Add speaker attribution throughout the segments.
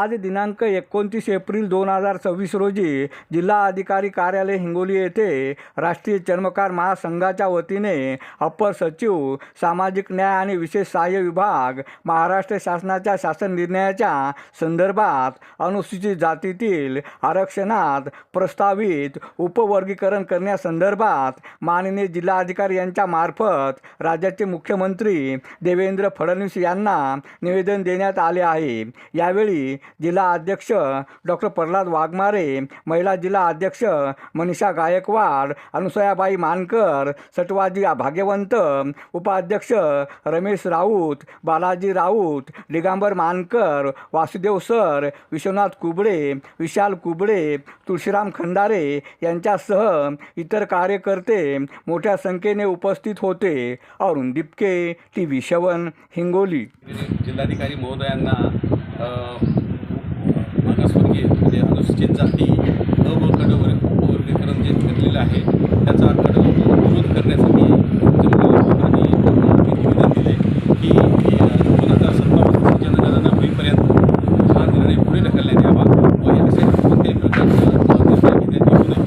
Speaker 1: आज दिनांक 29 एप्रिल 2026 रोजी जिल्हा अधिकारी कार्यालय हिंगोली येथे राष्ट्रीय चर्मकार महासंघाच्या वतीने अप्पर सचिव सामाजिक न्याय आणि विशेष सहाय्य विभाग महाराष्ट्र शासनाच्या शासन निर्णयाच्या संदर्भात अनुसूचित जातीतील आरक्षणात प्रस्तावित उपवर्गीकरण करण्यासंदर्भात माननीय जिल्हाधिकारी यांच्या मार्फत राज्याचे मुख्यमंत्री देवेंद्र फडणवीस यांना निवेदन देण्यात आले आहे। यावेळी जिल्हा अध्यक्ष डॉक्टर प्रल्हाद वाघमारे, महिला जिल्हा अध्यक्ष मनीषा गायकवाड, अनुसयाबाई मानकर, सटवाजी भाग्यवंत, उपाध्यक्ष रमेश राऊत, बालाजी राऊत, दिगंबर मानकर, वासुदेव सर, विश्वनाथ कुबडे, विशाल कुबडे, तुळशीराम खंडारे यांच्यासह इतर कार्यकर्ते मोठ्या संख्येने उपस्थित होते। अरुण दिपके, TV 7 हिंगोली।
Speaker 2: जिल्हाधिकारी महोदयांना मागासवर्गीय म्हणजे अनुसूचित जाती उपवर्गीकरण जे ठरलेलं आहे त्याचा विरोध करण्यासाठी आणि निवेदन दिले की 2027 जनगणना होईपर्यंत हा निर्णय पुढे ढकलण्यात यावा व असे कोणत्याही प्रकारचा निर्णय घेण्यात येऊ नये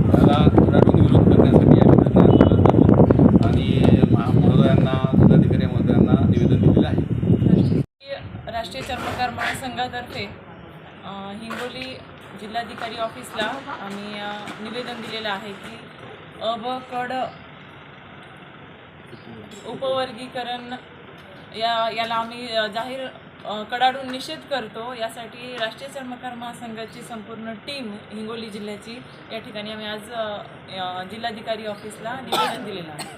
Speaker 2: याला धडाडून विरोध करण्यासाठी आम्ही धरणे आंदोलन करून आणि महोदयांना जिल्हाधिकारी महोदयांना निवेदन दिलेलं आहे।
Speaker 3: राष्ट्रीय चर्मकार महासंघातर्फे हिंगोली जिल्हाधिकारी ऑफिसला आम्ही निवेदन दिलेलं आहे की क उपवर्गीकरण याला आम्ही जाहीर कडाडून निषेध करतो। यासाठी राष्ट्रीय चर्मकार महासंघाची संपूर्ण टीम हिंगोली जिल्ह्याची या ठिकाणी आम्ही आज जिल्हाधिकारी ऑफिसला निवेदन दिलेलं आहे।